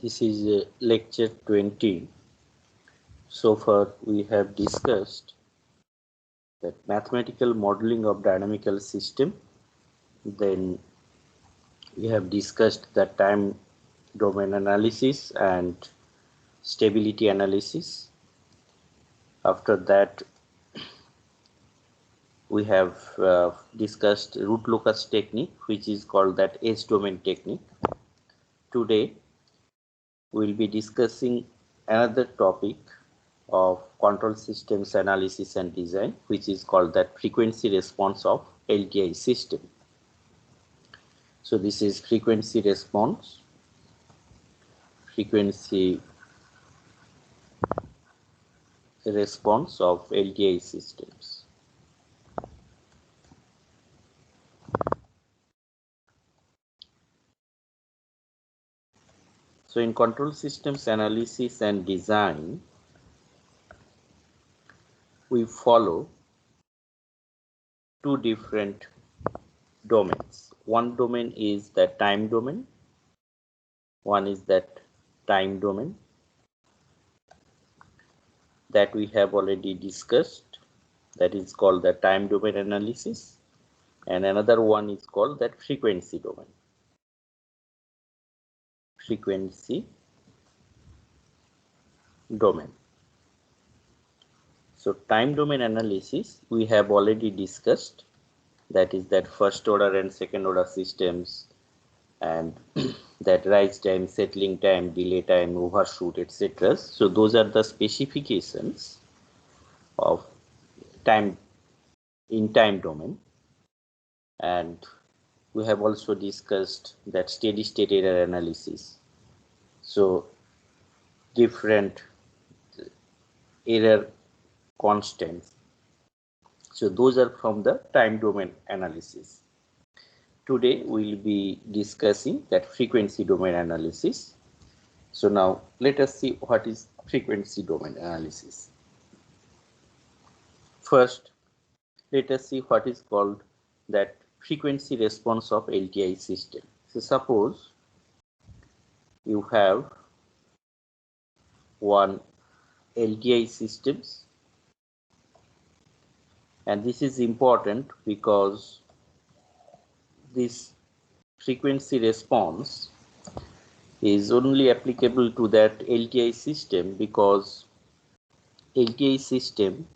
This is lecture 20. So far we have discussed that mathematical modeling of dynamical system. Then we have discussed the time domain analysis and stability analysis. After that we have discussed Root-Locus technique, which is called that S domain technique. Today we will be discussing another topic of control systems analysis and design, which is called that frequency response of LTI system. So this is frequency response of LTI systems. So in control systems analysis and design, we follow two different domains. One domain is the time domain. One is that time domain that we have already discussed, that is called the time domain analysis, and another one is called that frequency domain. So time domain analysis we have already discussed, that is that first order and second order systems, and that rise time, settling time, delay time, overshoot, etc. So those are the specifications of time in time domain. And we have also discussed that steady state error analysis. So different error constants. So those are from the time domain analysis. Today we will be discussing that frequency domain analysis. So now let us see what is frequency domain analysis. First, let us see what is called that frequency response of LTI system. So suppose you have one LTI systems, and this is important because this frequency response is only applicable to that LTI system because LTI system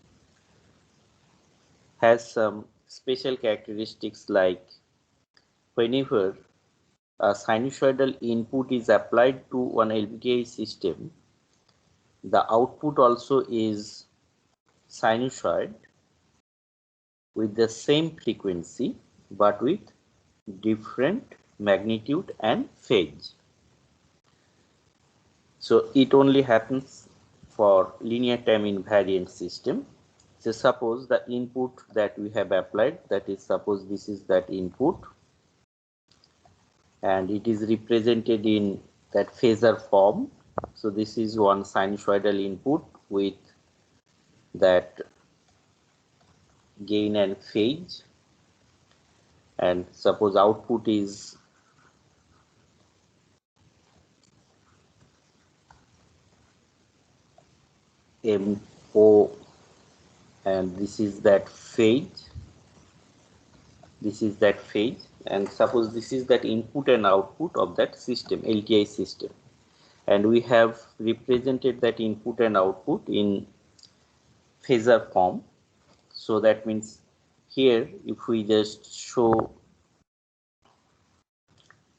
has some special characteristics, like whenever a sinusoidal input is applied to one LTI system, the output also is sinusoid with the same frequency but with different magnitude and phase. So it only happens for linear time invariant system. So suppose the input that we have applied, that is, suppose this is that input and it is represented in that phasor form. So this is one sinusoidal input with that gain and phase, and suppose output is MO, and this is that phase, and suppose this is that input and output of that system, LTI system, and we have represented that input and output in phasor form. So that means here if we just show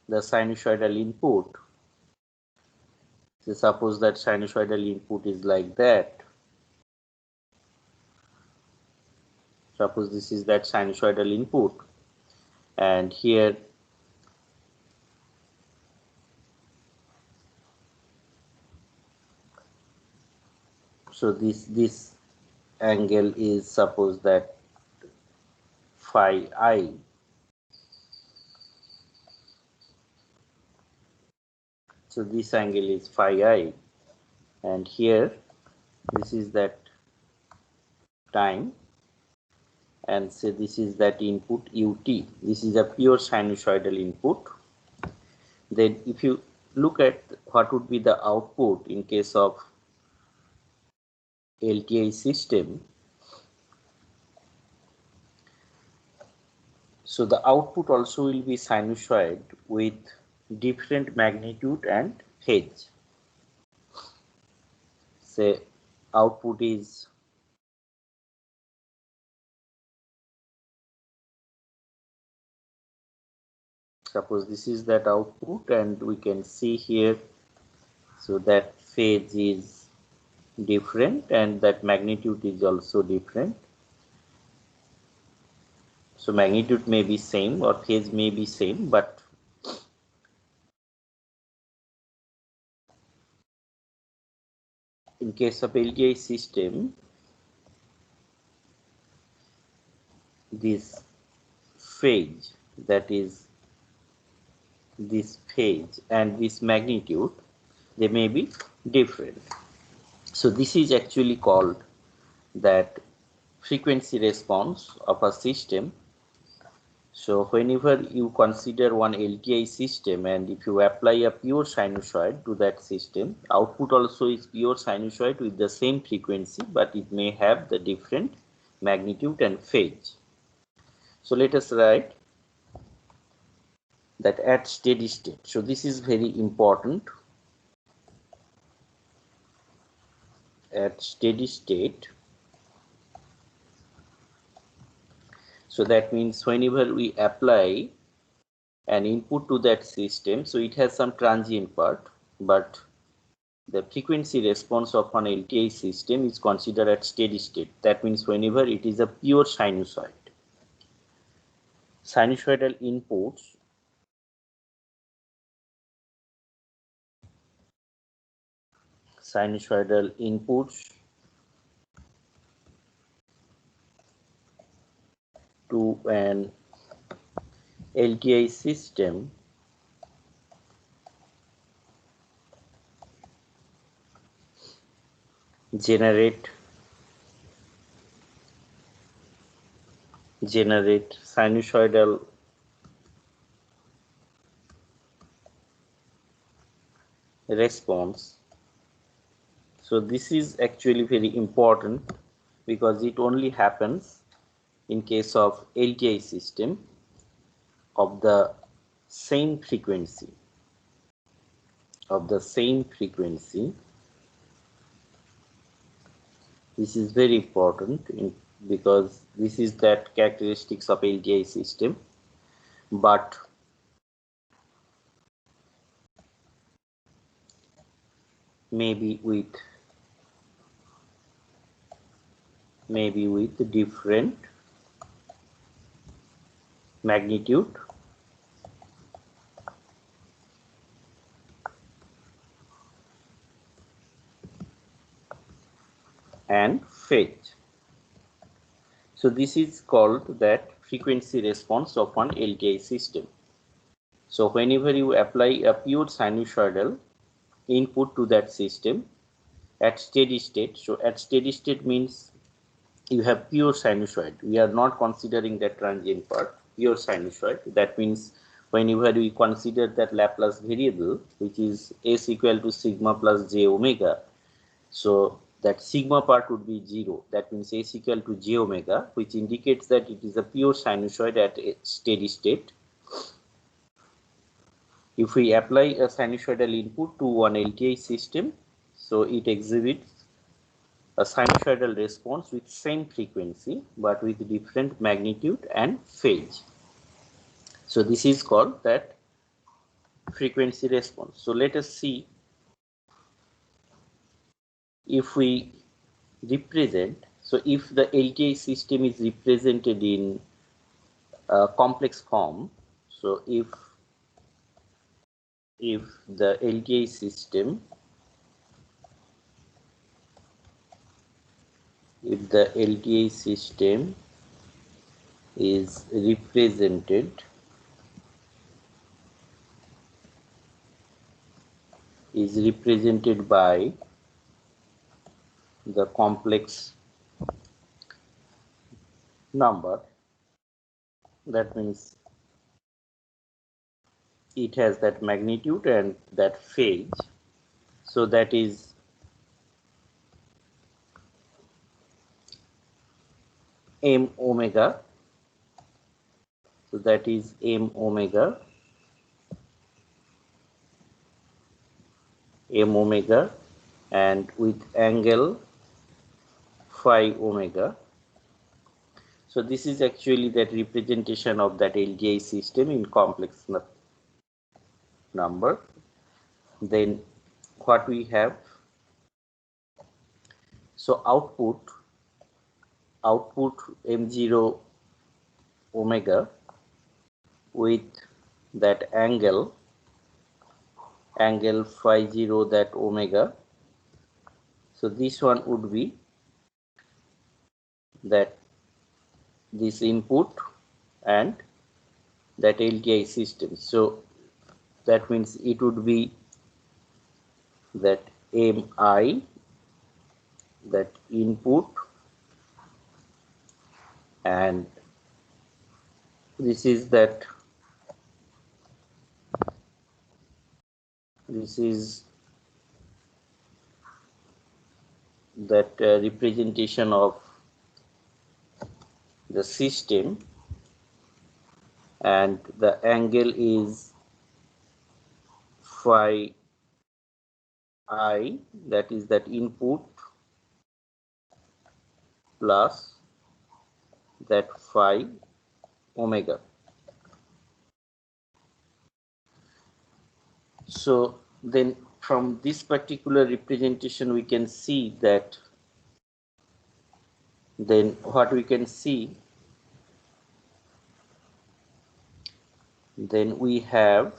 the sinusoidal input, so suppose that sinusoidal input is like that. Suppose this is that sinusoidal input, and here so this angle is, suppose that phi I. So this angle is phi I, and here this is that time, and say this is that input ut. This is a pure sinusoidal input. Then if you look at what would be the output in case of LTI system. So the output also will be sinusoid with different magnitude and phase. Say output is suppose this is that output, and we can see here, so that phase is different and that magnitude is also different. So magnitude may be same or phase may be same, but in case of LTI system, this phase, that is this phase and this magnitude, they may be different. So this is actually called that frequency response of a system. So whenever you consider one LTI system and if you apply a pure sinusoid to that system, output also is pure sinusoid with the same frequency, but it may have the different magnitude and phase. So let us write that at steady state. So this is very important. At steady state, so that means whenever we apply an input to that system, so it has some transient part, but the frequency response of an LTI system is considered at steady state. That means whenever it is a pure sinusoid. Sinusoidal inputs to an LTI system generate sinusoidal response. So this is actually very important because it only happens in case of LTI system of the same frequency. This is very important because this is that characteristics of LTI system, but maybe with different magnitude and phase. So this is called that frequency response of one LTI system. So whenever you apply a pure sinusoidal input to that system at steady state, so at steady state means you have pure sinusoid. We are not considering that transient part, pure sinusoid. That means whenever we consider that Laplace variable, which is s equal to sigma plus j omega, so that sigma part would be 0. That means s equal to j omega, which indicates that it is a pure sinusoid at a steady state. If we apply a sinusoidal input to one LTI system, so it exhibits a sinusoidal response with same frequency but with different magnitude and phase. So this is called that frequency response. So let us see if we represent, so if the LTI system is represented in a complex form, so if the LTI system is represented by the complex number, that means it has that magnitude and that phase. So that is m omega. So that is m omega, and with angle phi omega. So this is actually that representation of that LTI system in complex number. Then what we have, so output m0 omega with that angle phi 0 that omega. So this one would be that this input and that LTI system. So that means it would be that mi, that input, and this is that representation of the system, and the angle is phi I, that is that input, plus that phi omega. So then from this particular representation we can see that, then what we can see, then we have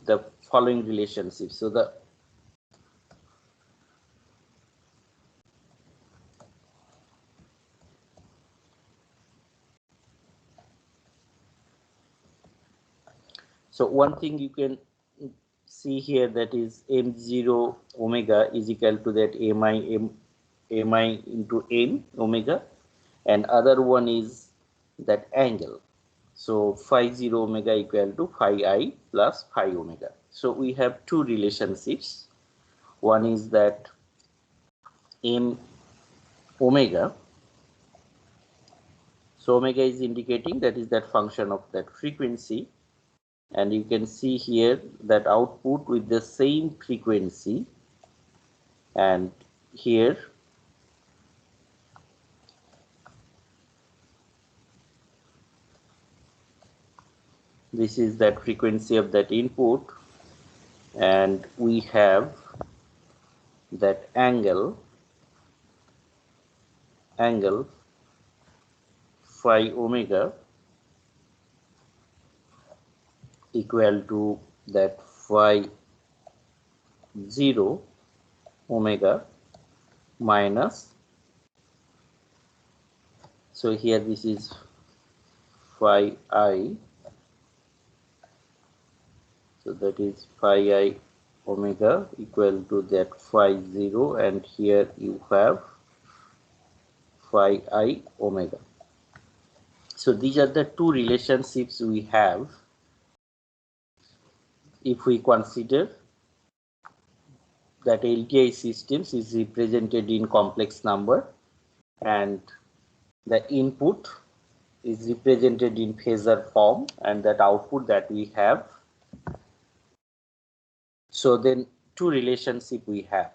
the following relationship. So one thing you can see here, that is m0 omega is equal to that mi into m omega, and other one is that angle. So phi 0 omega equal to phi I plus phi omega. So we have two relationships. One is that m omega. So omega is indicating that is that function of that frequency, and you can see here that output with the same frequency, and here this is that frequency of that input, and we have that angle phi omega equal to that phi 0 omega minus, so here this is phi I, so that is phi I omega equal to that phi 0, and here you have phi I omega. So these are the two relationships we have if we consider that LTI systems is represented in complex number, and the input is represented in phasor form, and that output that we have. So then two relationship we have.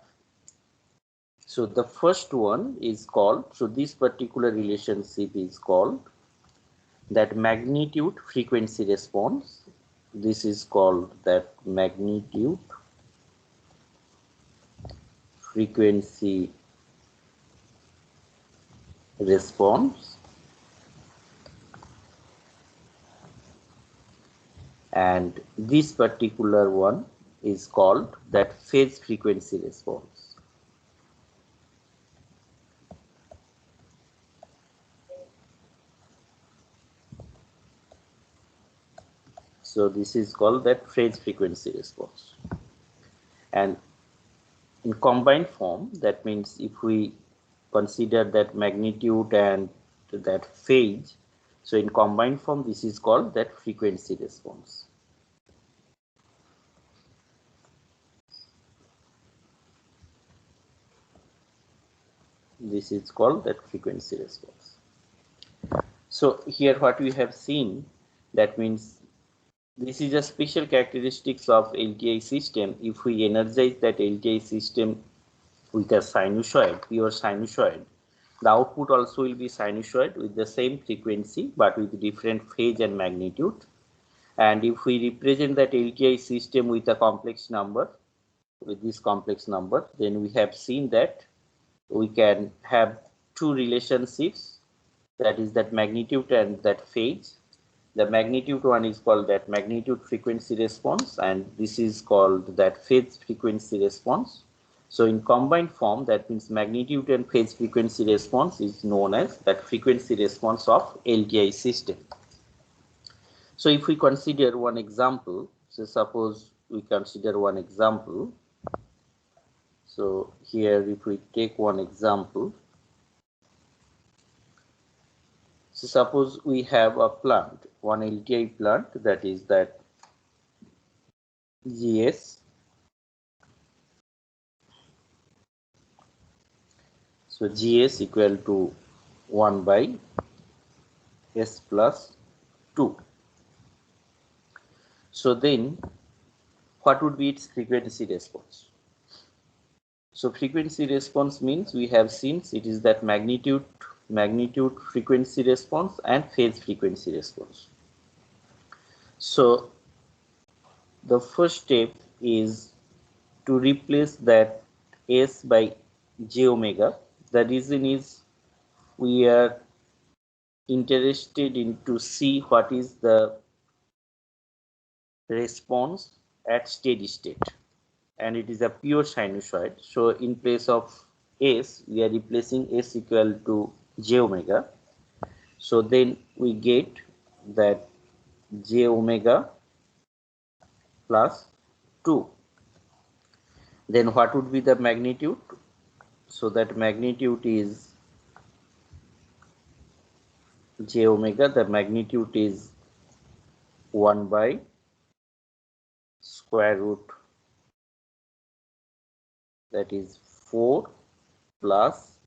So the first one is called, so this particular relationship is called that magnitude frequency response. This is called that magnitude frequency response, and this particular one is called that phase frequency response. So this is called that phase frequency response. And in combined form, that means if we consider that magnitude and that phase, So in combined form, this is called that frequency response. This is called that frequency response. So here what we have seen, that means this is a special characteristics of LTI system. If we energize that LTI system with a sinusoid, pure sinusoid, the output also will be sinusoid with the same frequency but with different phase and magnitude. And if we represent that LTI system with a complex number, with this complex number, then we have seen that we can have two relationships, that is that magnitude and that phase. The magnitude one is called that magnitude frequency response, and this is called that phase frequency response. So in combined form, that means magnitude and phase frequency response is known as that frequency response of LTI system. So if we consider one example, so suppose we consider one example. So here if we take one example, so suppose we have a plant, one LTI plant, that is that GS. So GS equal to 1 by S plus 2. So then what would be its frequency response? So frequency response means we have seen it is that magnitude frequency response and phase frequency response. So the first step is to replace that S by j omega. The reason is we are interested in to see what is the response at steady state, and it is a pure sinusoid. So in place of S, we are replacing S equal to j omega. So then we get that j omega plus 2. Then what would be the magnitude? So that magnitude is j omega, the magnitude is 1 by square root, that is 4 plus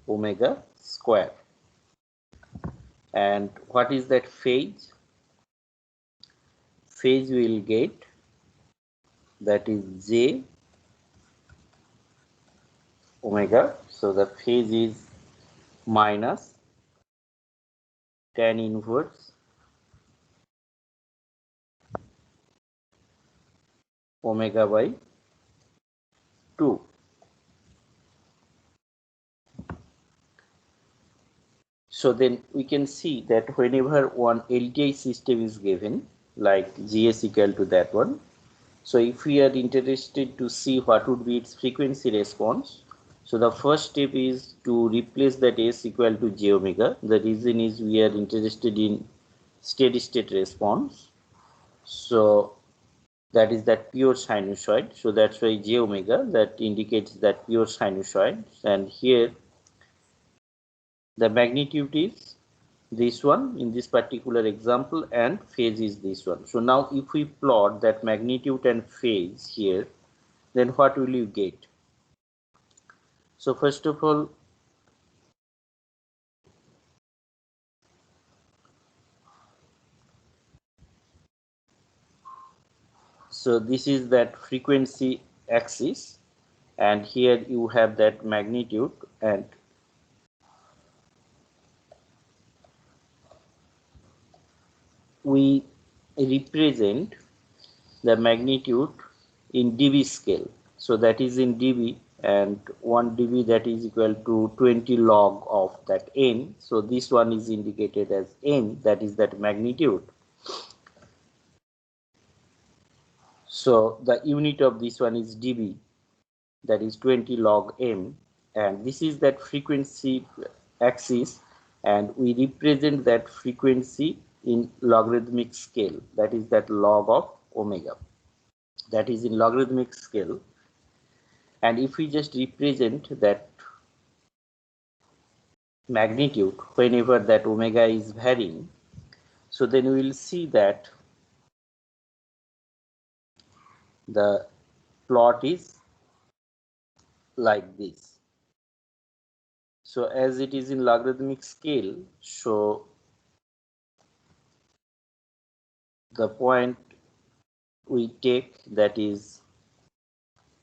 omega square. And what is that phase? Phase we will get, that is j omega. So the phase is minus tan inverse omega by 2. So then we can see that whenever one LTI system is given, like GS equal to that one, so if we are interested to see what would be its frequency response, so the first step is to replace that S equal to j omega. The reason is we are interested in steady state response. So that is that pure sinusoid. So that's why j omega, that indicates that pure sinusoid. And here the magnitude is this one in this particular example, and phase is this one. So now if we plot that magnitude and phase here, then what will you get? So first of all, so this is that frequency axis, and here you have that magnitude, and we represent the magnitude in dB scale. So that is in dB, and 1 dB, that is equal to 20 log of that n. So this one is indicated as n, that is that magnitude. So the unit of this one is dB, that is 20 log m, and this is that frequency axis, and we represent that frequency in logarithmic scale, that is that log of omega, that is in logarithmic scale. And if we just represent that magnitude whenever that omega is varying, so then we will see that the plot is like this. So as it is in logarithmic scale, so the point we take, that is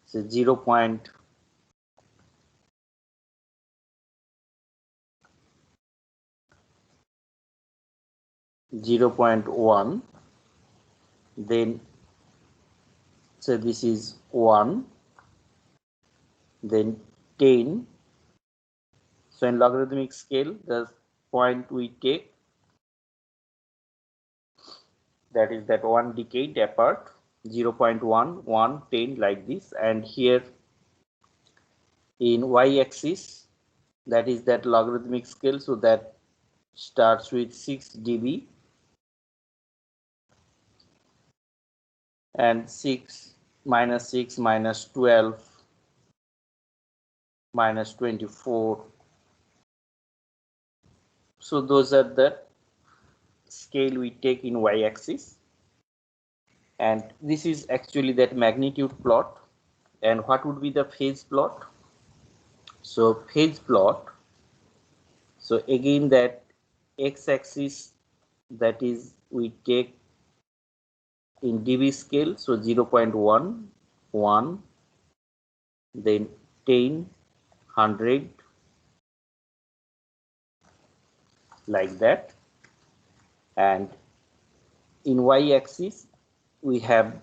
say 0.01, then so this is 1, then 10. So in logarithmic scale, the point we take, that is that one decade apart, 0.1, 1, 10, like this. And here in y-axis, that is that logarithmic scale, so that starts with 6 dB and 6 minus 12 minus 24. So those are the scale we take in y-axis, and this is actually that magnitude plot. And what would be the phase plot? So phase plot, so again that x-axis, that is we take in dB scale, so 0.1, 1, then 10, 100, like that. And in y-axis we have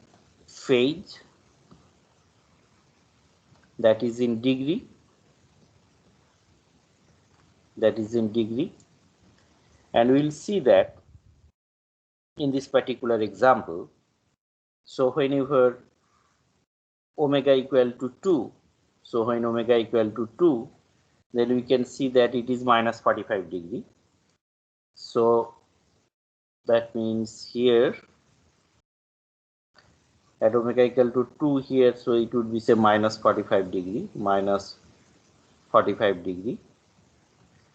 phase, that is in degree, and we'll see that in this particular example. So whenever omega equal to 2, so when omega equal to 2, then we can see that it is minus 45 degree. So that means here at omega equal to 2 here, so it would be say minus 45 degree,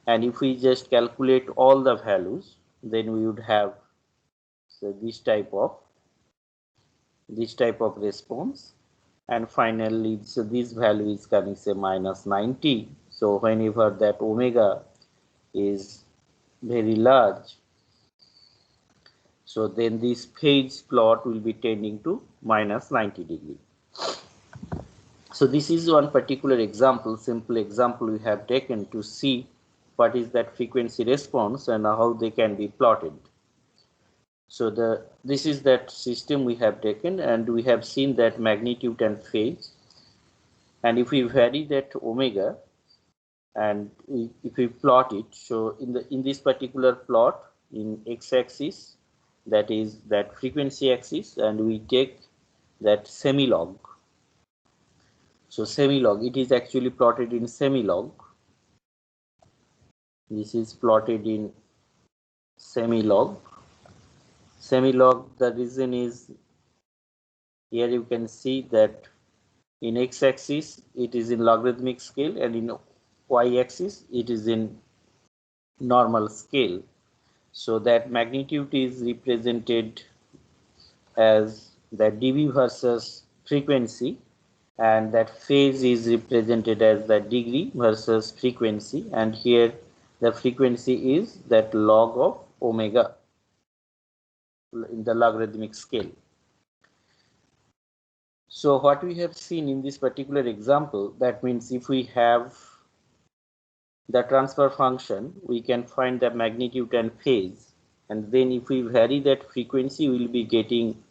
and if we just calculate all the values, then we would have so this type of response. And finally, so this value is coming say minus 90. So whenever that omega is very large, so then this phase plot will be tending to minus 90 degree. So this is one particular example, simple example we have taken to see what is that frequency response and how they can be plotted. So this is that system we have taken, and we have seen that magnitude and phase. And if we vary that omega, and if we plot it, so in this particular plot, in x-axis, that is that frequency axis, and we take that semi-log. So semi-log, it is actually plotted in semi-log. This is plotted in semi-log. Semi-log, the reason is here you can see that in x-axis it is in logarithmic scale, and in y-axis it is in normal scale. So that magnitude is represented as the dB versus frequency, and that phase is represented as the degree versus frequency, and here the frequency is that log of omega in the logarithmic scale. So what we have seen in this particular example, that means if we have the transfer function, we can find the magnitude and phase, and then if we vary that frequency, we will be getting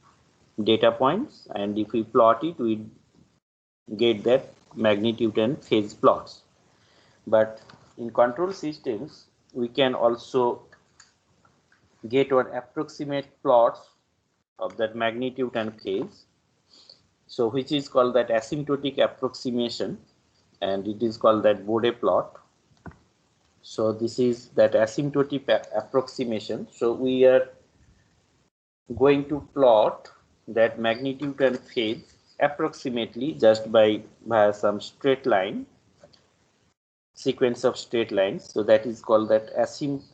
data points, and if we plot it, we get that magnitude and phase plots. But in control systems, we can also get one approximate plots of that magnitude and phase, so which is called that asymptotic approximation, and it is called that Bode plot. So this is that asymptotic approximation. So we are going to plot that magnitude and phase approximately just by via some straight line. sequence of straight lines. So that is called that asymptotic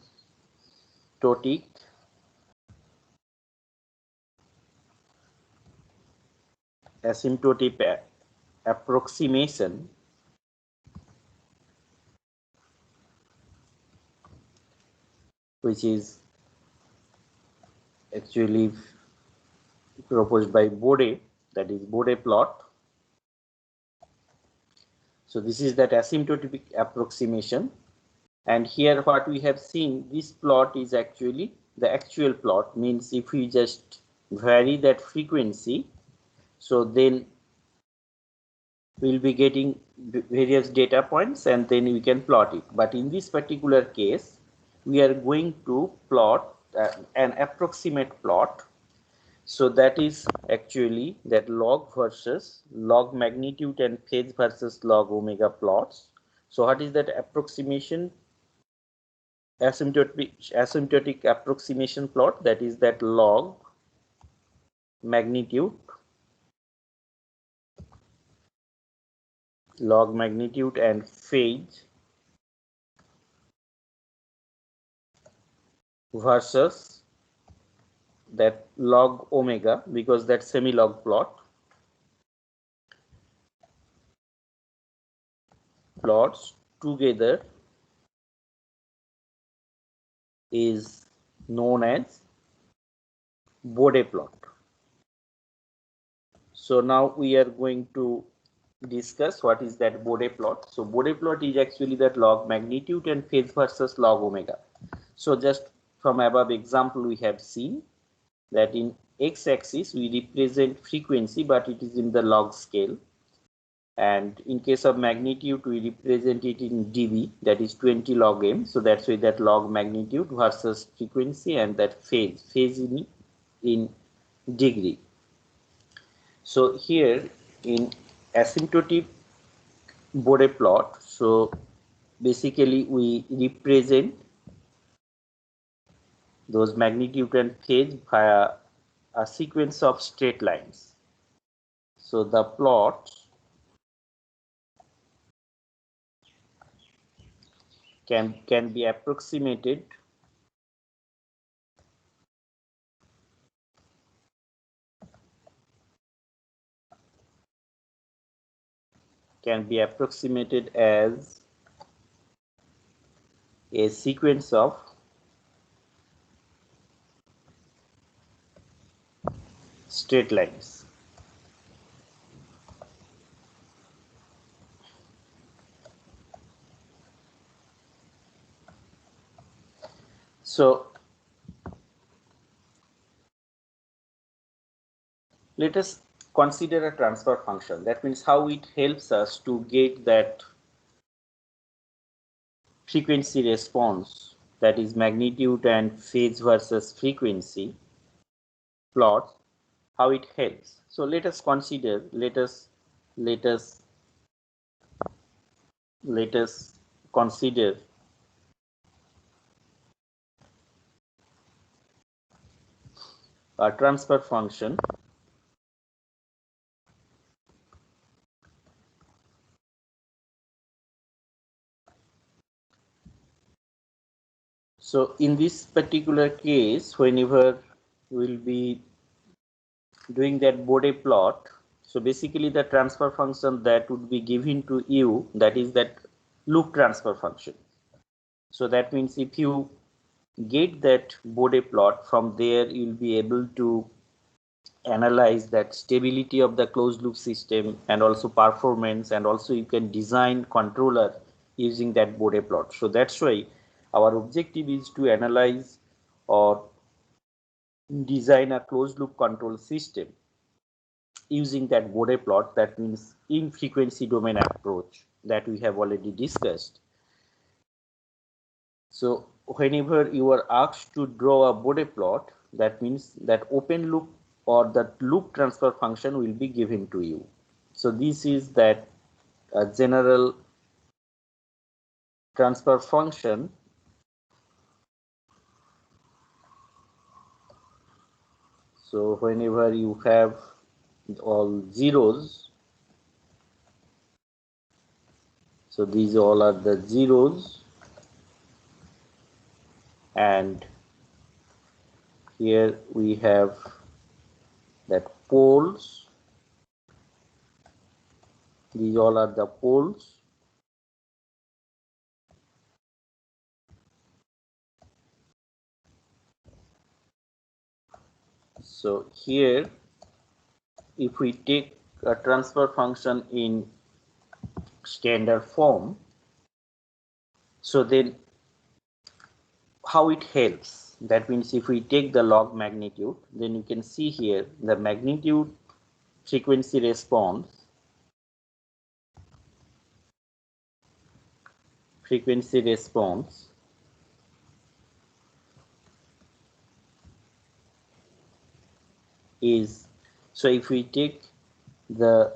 approximation, which is actually proposed by Bode, that is Bode plot. So this is that asymptotic approximation, and here what we have seen, this plot is actually the actual plot, means if we just vary that frequency, so then we'll be getting various data points and then we can plot it. But in this particular case, we are going to plot an approximate plot. So that is actually that log versus log magnitude and phase versus log omega plots. So what is that approximation? Asymptotic approximation plot, that is that log magnitude and phase versus that log omega, because that semi-log plots together is known as Bode plot. So now we are going to discuss what is that Bode plot. So Bode plot is actually that log magnitude and phase versus log omega. So just from above example, we have seen that in x-axis we represent frequency, but it is in the log scale, and in case of magnitude we represent it in dB, that is 20 log m. So that's why that log magnitude versus frequency, and that phase in degree. So here in asymptotic Bode plot, so basically we represent those magnitude and phase via a sequence of straight lines. So the plot can be approximated as a sequence of straight lines. So let us consider a transfer function. That means how it helps us to get that frequency response, that is magnitude and phase versus frequency plot, how it helps. So let us consider, let us consider a transfer function So in this particular case, whenever we'll be doing that Bode plot, so basically the transfer function that would be given to you, that is that loop transfer function. So that means if you get that Bode plot, from there you'll be able to analyze that stability of the closed loop system and also performance, and also you can design controller using that Bode plot. So that's why our objective is to analyze or design a closed loop control system using that Bode plot, that means in frequency domain approach that we have already discussed. So whenever you are asked to draw a Bode plot, that means that open loop or that loop transfer function will be given to you. So this is that general transfer function So whenever you have all zeros, So these all are the zeros, and here we have that poles. These all are the poles. So here, if we take a transfer function in standard form, so then how it helps? That means if we take the log magnitude, then you can see here the magnitude frequency response is, so if we take the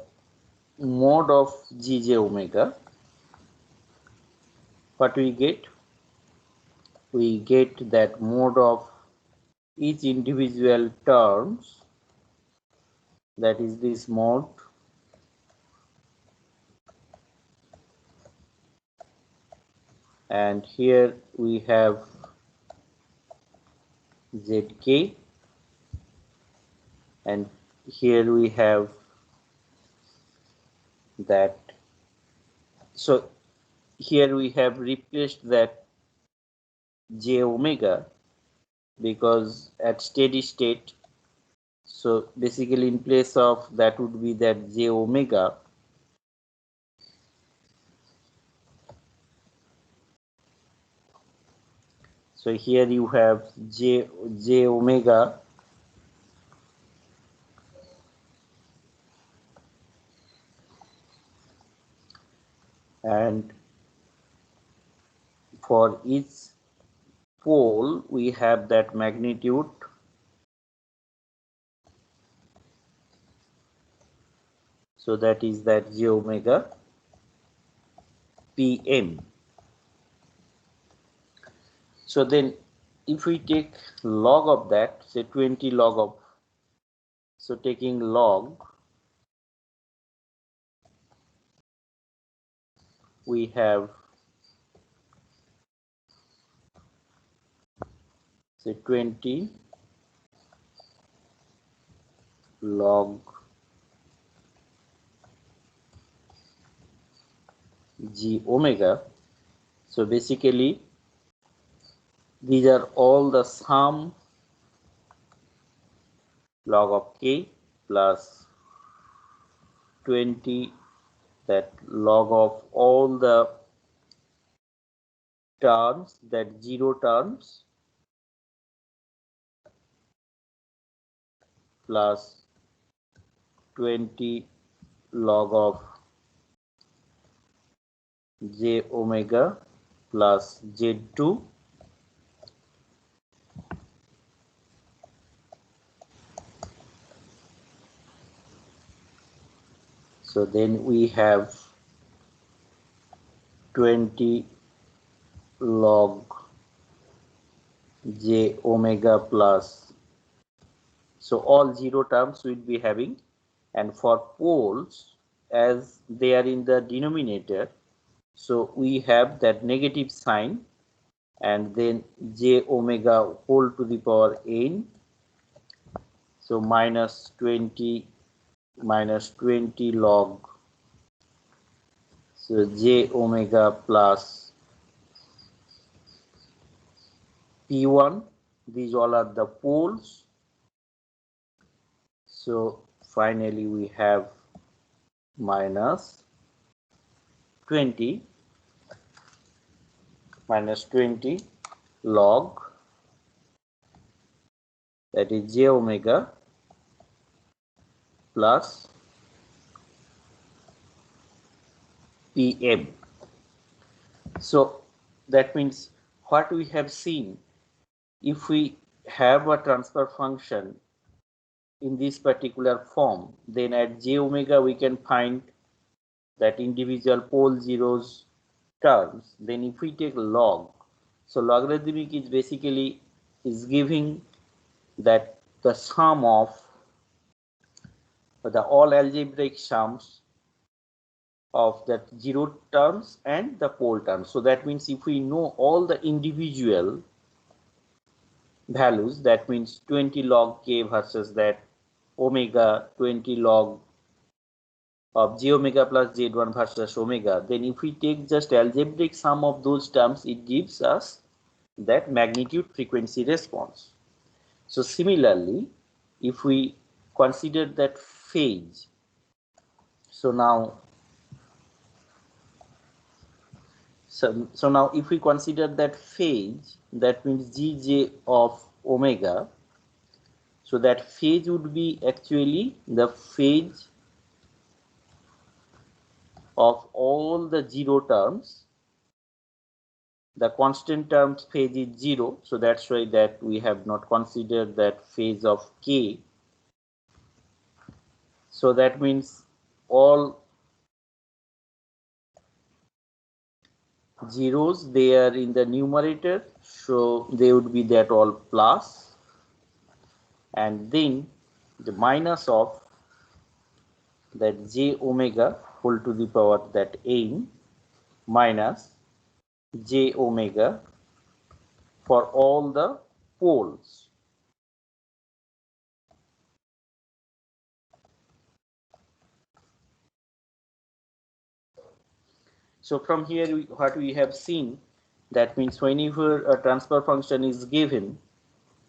mode of Gj omega, what we get? We get that mode of each individual terms, that is this mode, and here we have Zk, and here we have that. So here we have replaced that J omega, because at steady state, so basically in place of that would be that J omega. So here you have J omega, and for each pole we have that magnitude. So that is that J omega Pm. So then if we take log of that, say 20 log of, so taking log, we have, say 20 log G omega. So basically these are all the sum log of k plus 20 that log of all the terms, that 0 terms, plus 20 log of J omega plus Z2 . So then we have 20 log J omega plus, so all 0 terms will be having, and for poles, as they are in the denominator, so we have that negative sign, and then J omega whole to the power n, so minus 20 log, so J omega plus P1, these all are the poles. So finally we have minus 20 log, that is J omega plus Pm. So that means what we have seen, if we have a transfer function in this particular form, then at J omega we can find that individual pole zeros terms. Then if we take log, so logarithmic is basically is giving that the sum of the all algebraic sums of that zero terms and the pole terms. So that means if we know all the individual values, that means 20 log k versus that omega 20 log of j omega plus z1 versus omega, then if we take just algebraic sum of those terms, it gives us that magnitude frequency response. So similarly, if we consider that phase, so now if we consider that phase, that means gj of omega, so that phase would be actually the phase of all the zero terms. The constant terms phase is 0, so that's why that we have not considered that phase of k. So that means all zeros, they are in the numerator, so they would be that all plus, and then the minus of that j omega whole to the power that n minus j omega for all the poles. So from here what we have seen, that means whenever a transfer function is given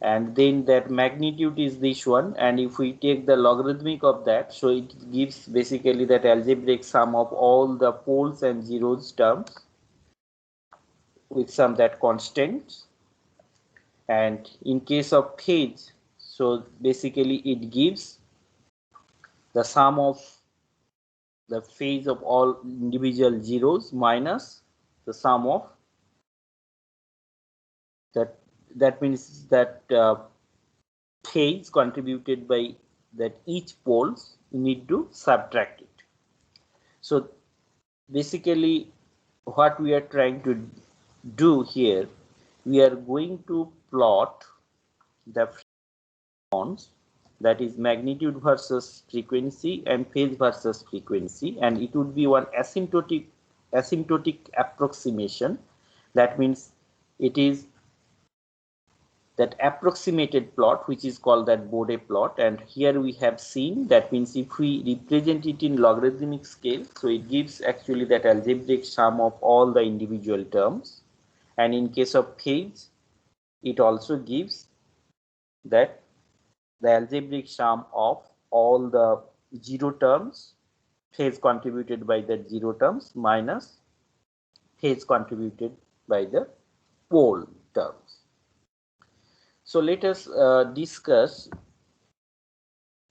and then that magnitude is this one, and if we take the logarithmic of that, so it gives basically that algebraic sum of all the poles and zeros terms with some that constants. And in case of phase, so basically it gives the sum of the phase of all individual zeros minus the sum of that means that phase contributed by that each poles, you need to subtract it. So basically what we are trying to do here, we are going to plot the response, that is magnitude versus frequency and phase versus frequency, and it would be one asymptotic approximation. That means it is that approximated plot which is called that Bode plot, and here we have seen, that means if we represent it in logarithmic scale, so it gives actually that algebraic sum of all the individual terms, and in case of phase it also gives that the algebraic sum of all the zero terms, phase contributed by the zero terms minus phase contributed by the pole terms. So let us discuss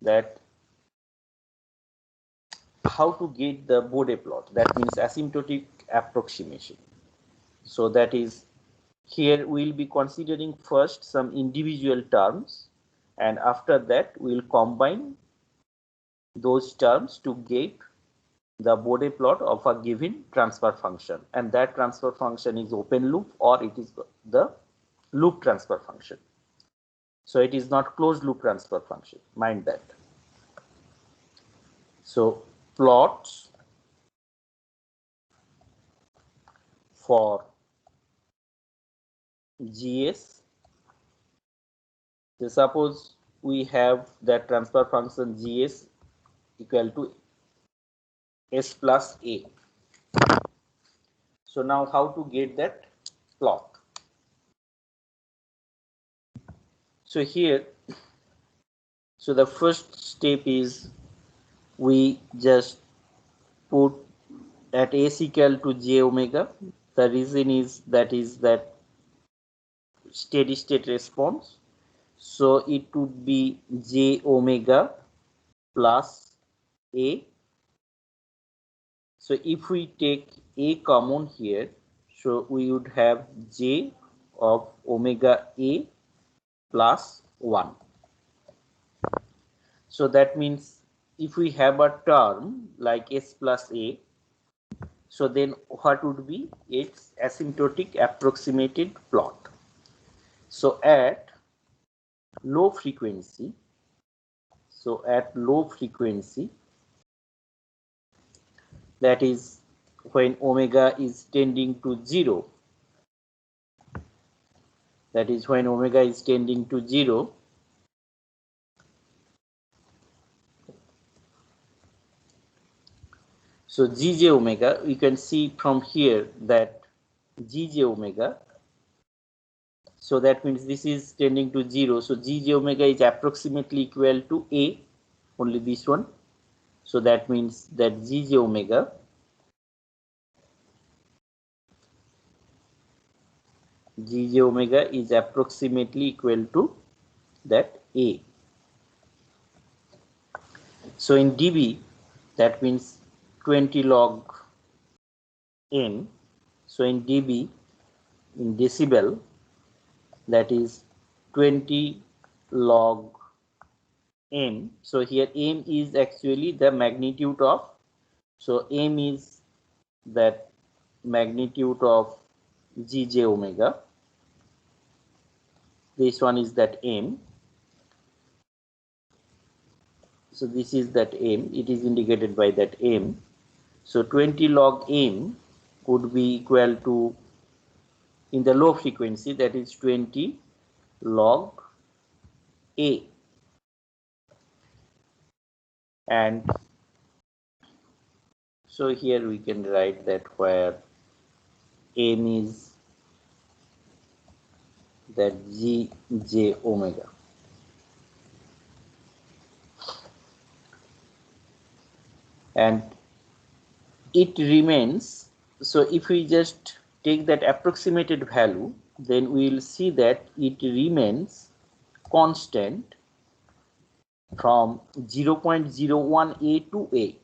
that how to get the Bode plot, that means asymptotic approximation. So that is, here we will be considering first some individual terms, and after that we will combine those terms to get the Bode plot of a given transfer function, and that transfer function is open loop or it is the loop transfer function. So it is not closed loop transfer function, mind that. So plots for GS, so suppose we have that transfer function GS equal to S plus A. So now how to get that plot? So here, so the first step is we just put at S equal to j omega. The reason is that steady state response. So it would be j omega plus A. So if we take A common here, so we would have j of omega A plus 1. So that means if we have a term like S plus A, so then what would be its asymptotic approximated plot? So at low frequency, that is when omega is tending to 0. That is when omega is tending to 0. So Gj omega, we can see from here that Gj omega, so that means this is tending to 0. So Gj omega is approximately equal to A, only this one. So that means that Gj omega is approximately equal to that A. So in dB, that means 20 log n. So in dB, in decibel, that is 20 log m. So here m is actually the magnitude of, so m is that magnitude of Gj omega. This one is that m. So this is that m, it is indicated by that m. So 20 log m would be equal to, in the low frequency, that is 20 log A. And so here we can write that where m is that Gj omega. And it remains, so if we just take that approximated value, then we will see that it remains constant from 0.01A to A,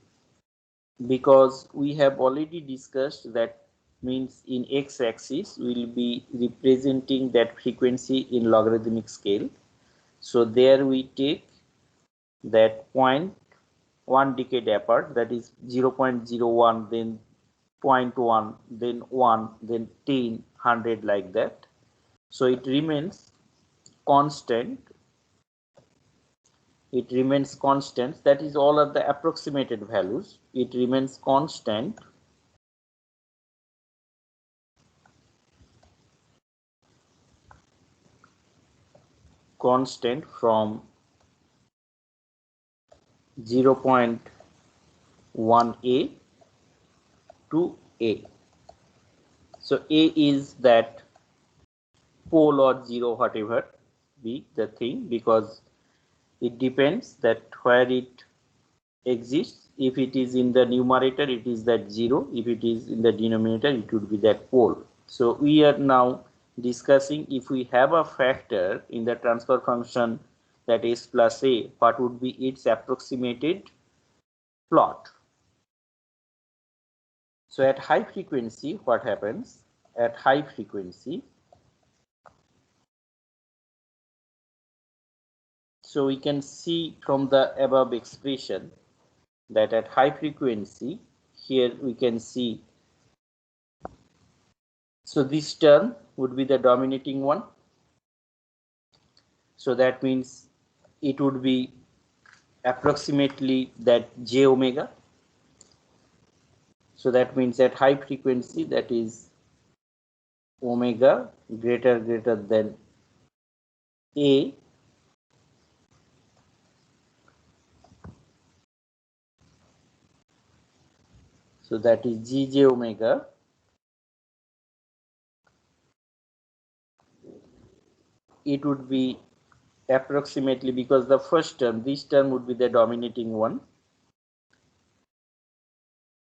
because we have already discussed that means in x-axis we will be representing that frequency in logarithmic scale. So there we take that point 1 decade apart, that is 0.01, then 0.1, then 1, then 10, 100, like that. So it remains constant. It remains constant. That is all of the approximated values. It remains constant from 0.1A to A. So A is that pole or 0, whatever be the thing, because it depends that where it exists. If it is in the numerator, it is that 0. If it is in the denominator, it would be that pole. So we are now discussing if we have a factor in the transfer function, that is plus A, what would be its approximated plot. So at high frequency, what happens? At high frequency, so we can see from the above expression that at high frequency, here we can see, so this term would be the dominating one. So that means it would be approximately that J omega. So that means at high frequency, that is omega greater than A. So that is Gj omega it would be approximately, because the first term, this term would be the dominating one.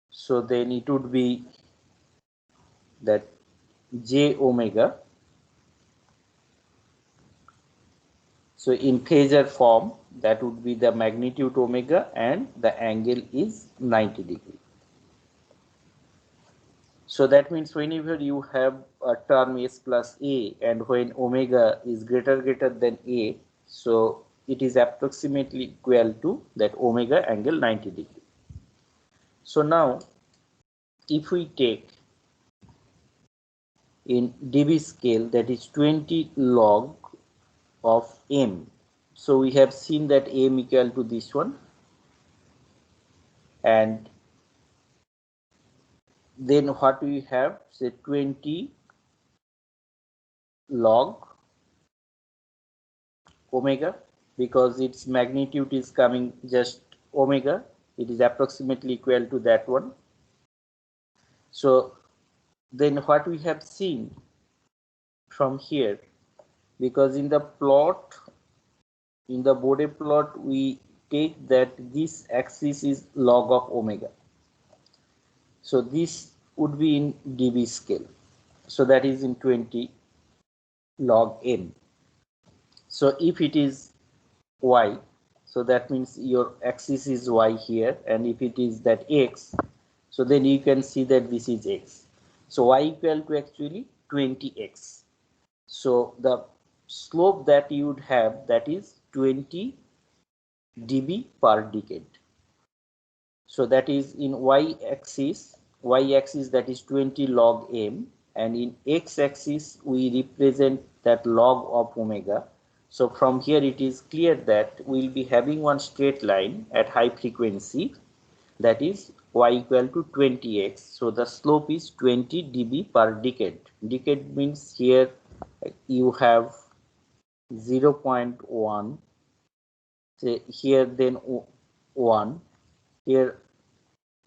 So then it would be that J omega. So in phasor form, that would be the magnitude omega and the angle is 90 degree. So that means whenever you have a term S plus A and when omega is greater than A, so it is approximately equal to that omega angle 90 degree. So now if we take in dB scale, that is 20 log of m. So we have seen that m equal to this one, and then what we have, say 20 log omega, because its magnitude is coming just omega, it is approximately equal to that one. So then what we have seen from here, because in the plot, in the Bode plot, we take that this axis is log of omega. So this would be in dB scale. So that is in 20 log m. So if it is y, so that means your axis is y here, and if it is that x, so then you can see that this is x. So y equal to actually 20x. So the slope that you would have, that is 20 dB per decade. So that is in y-axis that is 20 log m, and in x-axis we represent that log of omega. So from here it is clear that we will be having one straight line at high frequency, that is y equal to 20x. So the slope is 20 dB per decade. Decade means here you have 0.1, say here then 1, here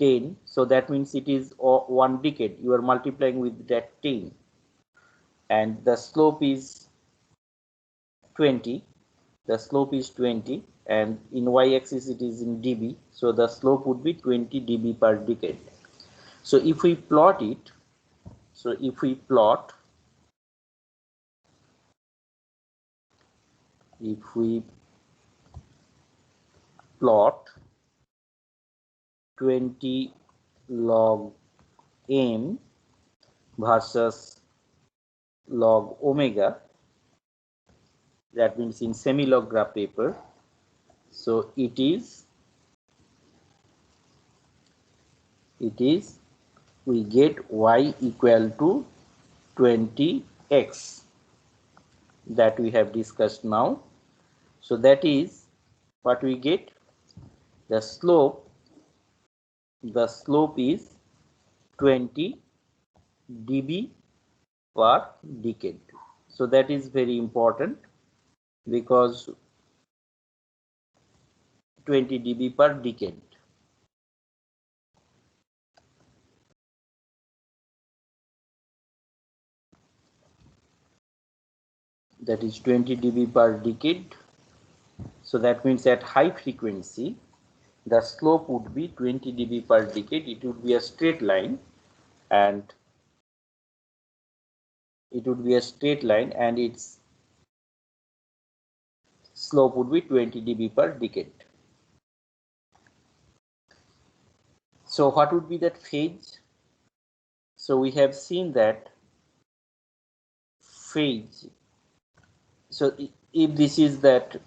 10, so that means it is 1 decade, you are multiplying with that 10, and the slope is 20, and in y-axis it is in dB, so the slope would be 20 dB per decade. So if we plot it, if we plot 20 log m versus log omega, that means in semi-log graph paper, so it is we get y equal to 20x, that we have discussed now. So that is what we get. The slope is 20 dB per decade. So that is very important, because 20 dB per decade. That is 20 dB per decade. So that means at high frequency the slope would be 20 dB per decade. It would be a straight line, and its slope would be 20 dB per decade. So what would be that phase? So we have seen that phase. So if this is that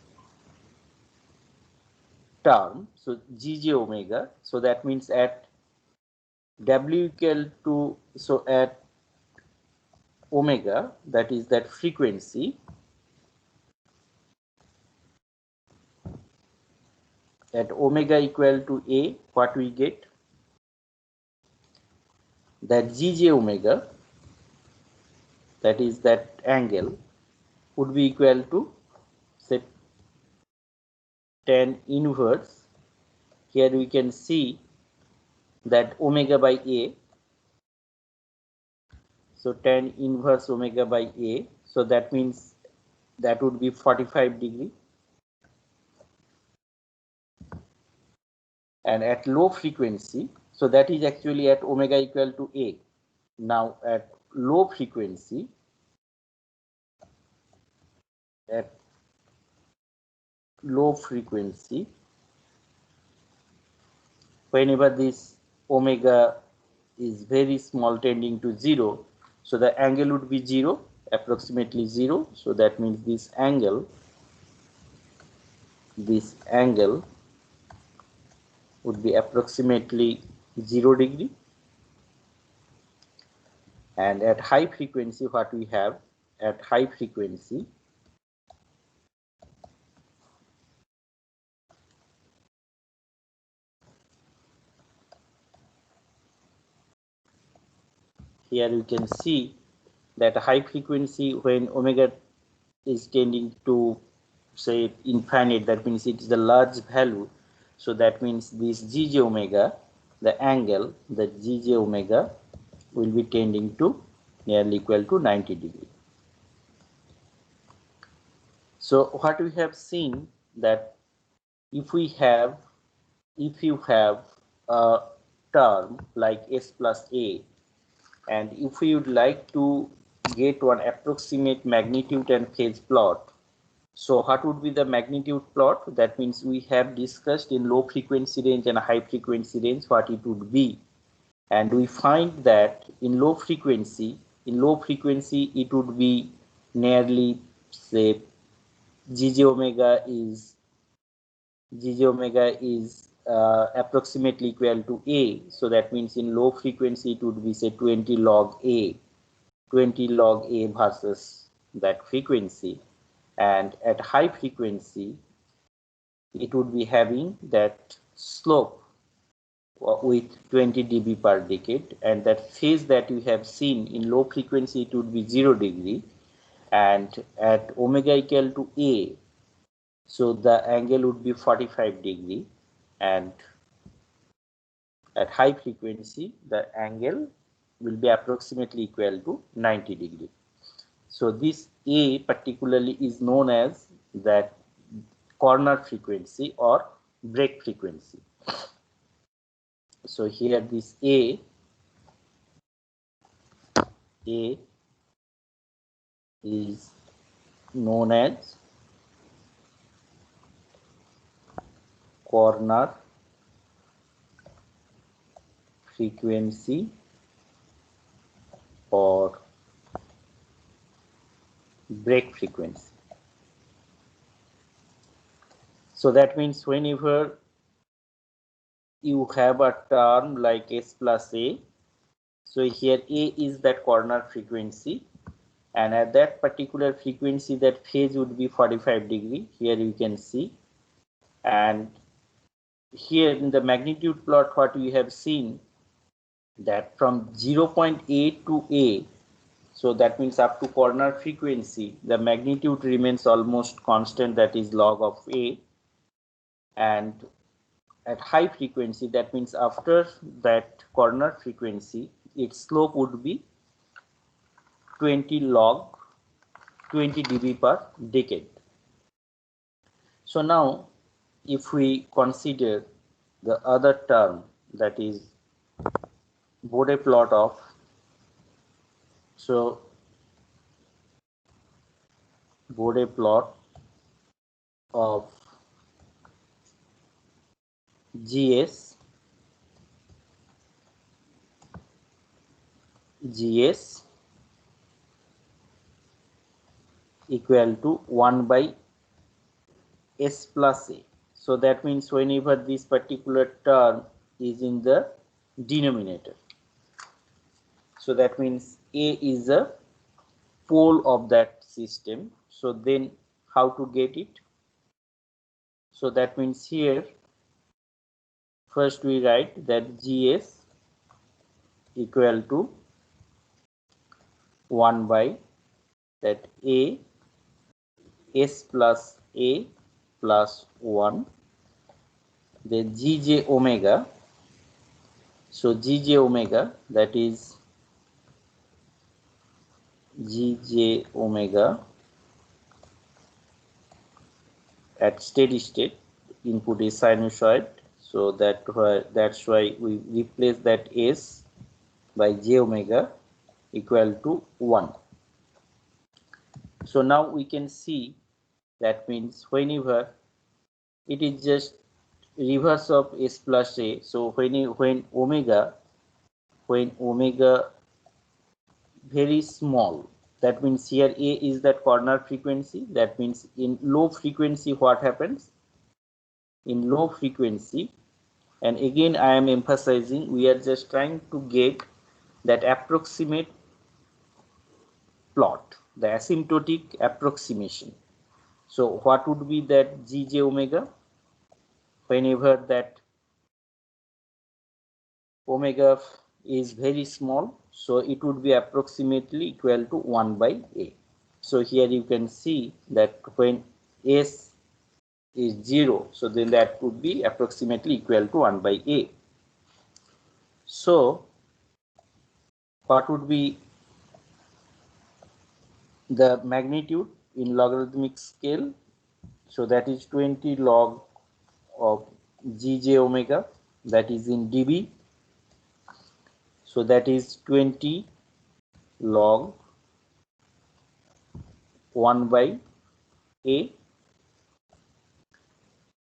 term, so Gj omega, so that means at W equal to, so at omega, that is that frequency, at omega equal to A, what we get, that Gj omega, that is that angle, would be equal to, say, tan inverse. Here we can see that omega by A, so tan inverse omega by A, so that means that would be 45 degree. And at low frequency, so that is actually at omega equal to A. Now at low frequency, whenever this omega is very small tending to 0, so the angle would be 0, approximately 0. So that means this angle would be approximately 0 degree. And at high frequency, what we have, at high frequency, here you can see that high frequency, when omega is tending to say infinite, that means it is a large value. So that means this gj omega, the angle, the gj omega will be tending to nearly equal to 90 degree. So what we have seen that if you have a term like s plus a, and if we would like to get one approximate magnitude and phase plot, so what would be the magnitude plot? That means we have discussed in low frequency range and high frequency range what it would be, and we find that in low frequency it would be nearly, say, gj omega is approximately equal to a. So that means in low frequency it would be, say, 20 log a versus that frequency, and at high frequency it would be having that slope with 20 dB per decade, and that phase that we have seen in low frequency it would be 0 degree, and at omega equal to a, so the angle would be 45 degree, and at high frequency the angle will be approximately equal to 90 degree. So this a particularly is known as that corner frequency or break frequency. So here this a is known as corner frequency or break frequency. So that means whenever you have a term like s plus a, so here a is that corner frequency, and at that particular frequency that phase would be 45 degree, here you can see. And here in the magnitude plot what we have seen that from 0.8 to a, so that means up to corner frequency the magnitude remains almost constant, that is log of a, and at high frequency, that means after that corner frequency its slope would be 20 log 20 dB per decade. So now if we consider the other term, that is Bode plot of, so Bode plot of GS equal to 1 by s plus a. So that means whenever this particular term is in the denominator, so that means a is a pole of that system. So then how to get it? So that means here first we write that GS equal to 1 by that a s plus a plus 1, then gj omega. So gj omega, that is gj omega at steady state, input is sinusoid, so that's why we replace that s by j omega equal to 1. So now we can see that means whenever it is just reverse of s plus a, so when omega very small, that means here a is that corner frequency, that means in low frequency what happens? In low frequency, and again I am emphasizing, we are just trying to get that approximate plot, the asymptotic approximation. So what would be that gj omega? Whenever that omega is very small, So it would be approximately equal to 1 by A. So here you can see that when S is 0, so then that would be approximately equal to 1 by A. So what would be the magnitude in logarithmic scale? So that is 20 log of Gj omega, that is in dB. So that is 20 log 1 by A.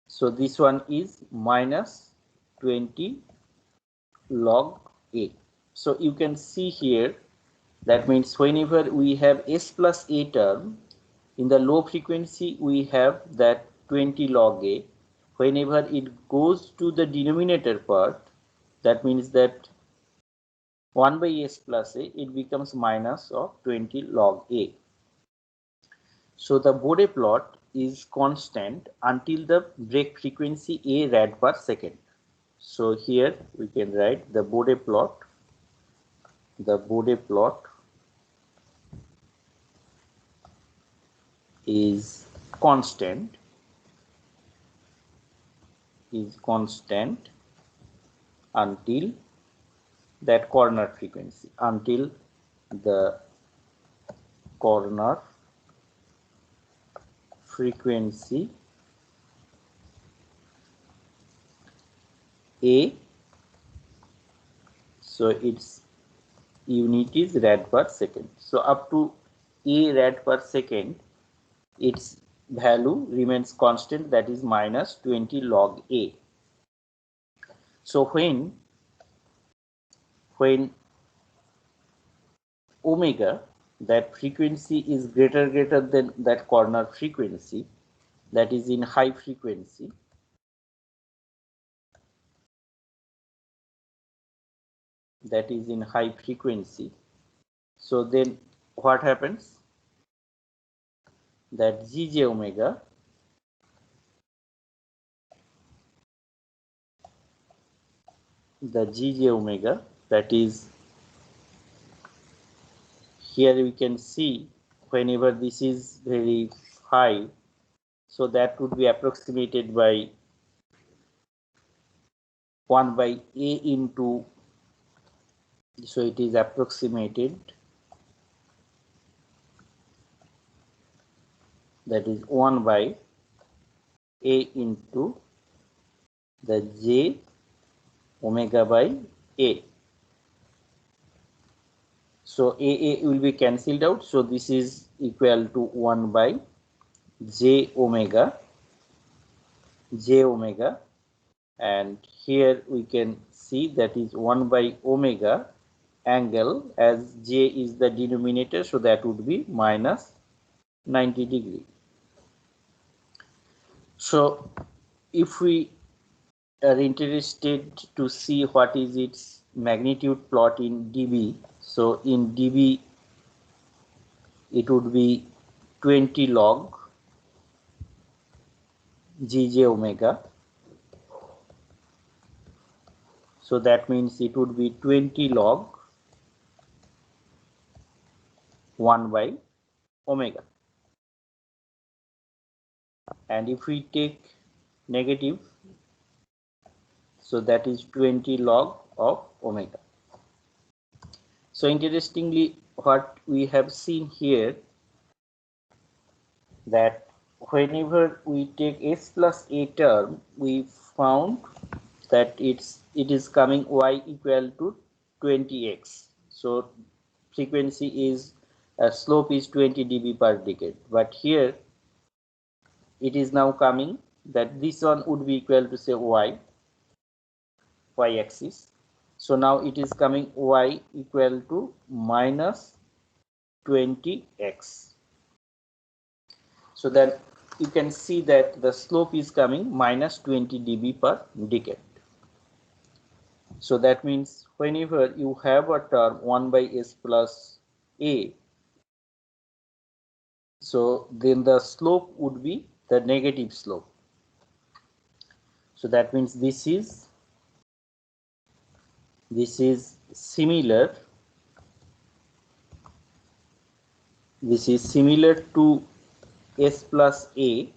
So this one is minus 20 log A. So you can see here, that means whenever we have S plus A term, in the low frequency we have that 20 log A. Whenever it goes to the denominator part, that means that 1 by S plus A, it becomes minus of 20 log A. So the Bode plot is constant until the break frequency A rad per second. So here we can write the Bode plot. The Bode plot is constant until that corner frequency, until the corner frequency A, so its unit is rad per second. So up to A rad per second, its value remains constant, that is minus 20 log A. So when omega, that frequency is greater than that corner frequency, that is in high frequency, so then what happens, that Gj omega, that is, here we can see whenever this is very high, so that would be approximated by 1 by A into, so it is approximated, that is 1 by A into the J omega by A. So A will be cancelled out, so this is equal to 1 by J omega, and here we can see that is 1 by omega angle, as J is the denominator, so that would be minus 90 degree. So if we are interested to see what is its magnitude plot in dB, so in dB it would be 20 log Gj omega, so that means it would be 20 log 1 by omega, and if we take negative, so that is 20 log of omega. So interestingly, what we have seen here, that whenever we take S plus A term, we found that it is coming y equal to 20x. So frequency is, slope is 20 dB per decade, but here it is now coming that this one would be equal to, say, y axis. So now it is coming y equal to minus 20x. So that you can see that the slope is coming minus 20 dB per decade. So that means whenever you have a term 1 by S plus A, so then the slope would be the negative slope. So that means this is similar this is similar to S plus A,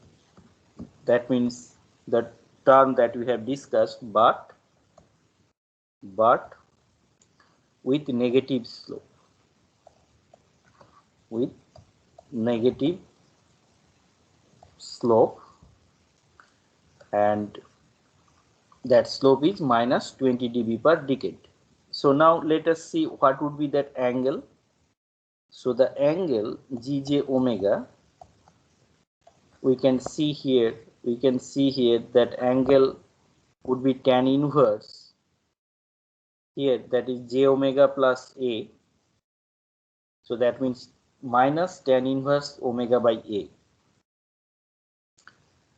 that means the term that we have discussed, but with negative slope, with negative slope, and that slope is minus 20 dB per decade. So now let us see what would be that angle. So the angle Gj omega, we can see here that angle would be tan inverse here, that is j omega plus A. So that means minus tan inverse omega by A.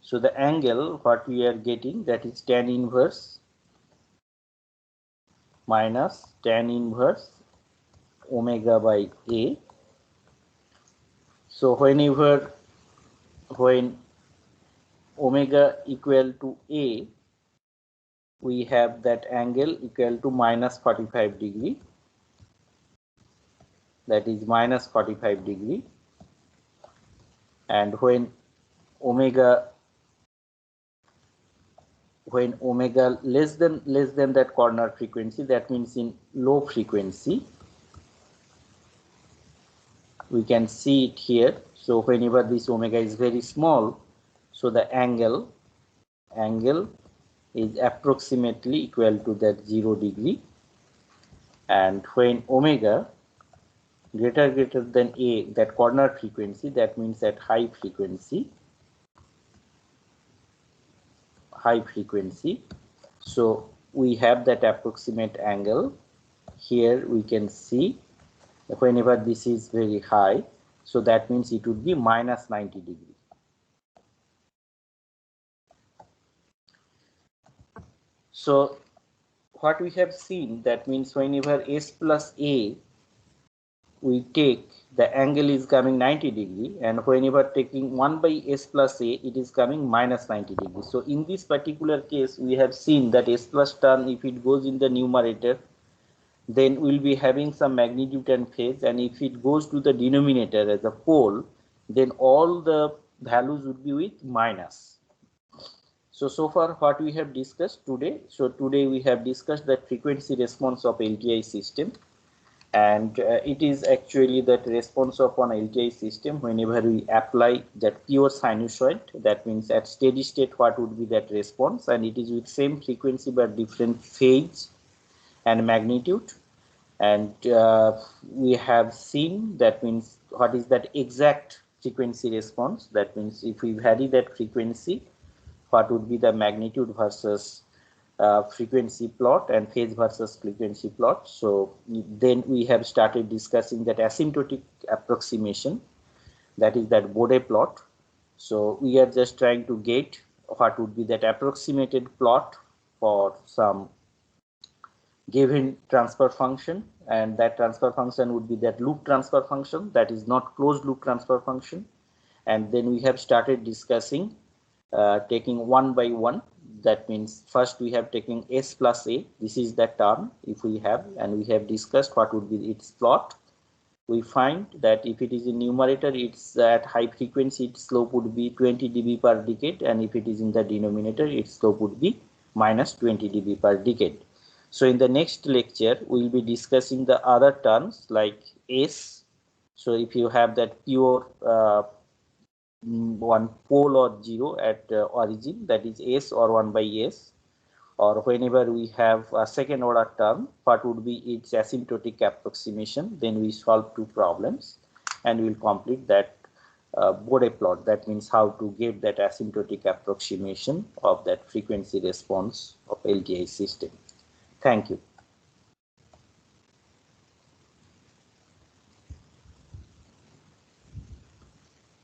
So the angle what we are getting, that is tan inverse minus tan inverse omega by A. So when omega equal to A, we have that angle equal to minus 45 degree, that is minus 45 degree. And when omega less than that corner frequency, that means in low frequency, we can see it here. So whenever this omega is very small, so the angle is approximately equal to that 0 degree. And when omega greater than A, that corner frequency, that means at high frequency, so we have that approximate angle. Here we can see whenever this is very high, so that means it would be minus 90 degree. So what we have seen, that means whenever S plus A we take, the angle is coming 90 degree, and whenever taking 1 by S plus A, it is coming minus 90 degree. So in this particular case, we have seen that S plus term, if it goes in the numerator, then we'll be having some magnitude and phase, and if it goes to the denominator as a pole, then all the values would be with minus. So far what we have discussed today. So today we have discussed the frequency response of LTI system, and it is actually that response of an LTI system whenever we apply that pure sinusoid. That means at steady state what would be that response, and it is with same frequency but different phase and magnitude. And we have seen, that means what is that exact frequency response. That means if we vary that frequency, what would be the magnitude versus frequency plot and phase versus frequency plot. So then we have started discussing that asymptotic approximation, that is that Bode plot. So we are just trying to get what would be that approximated plot for some given transfer function, and that transfer function would be that loop transfer function, that is not closed loop transfer function. And then we have started discussing taking one by one. That means first we have taken S plus A, this is the term if we have, and we have discussed what would be its plot. We find that if it is in numerator, it's at high frequency, its slope would be 20 dB per decade, and if it is in the denominator, its slope would be minus 20 dB per decade. So in the next lecture, we will be discussing the other terms like S. So if you have that pure one pole or zero at origin, that is S or 1 by S, or whenever we have a second order term, what would be its asymptotic approximation, then we solve two problems and we will complete that Bode plot. That means how to get that asymptotic approximation of that frequency response of LTI system. Thank you.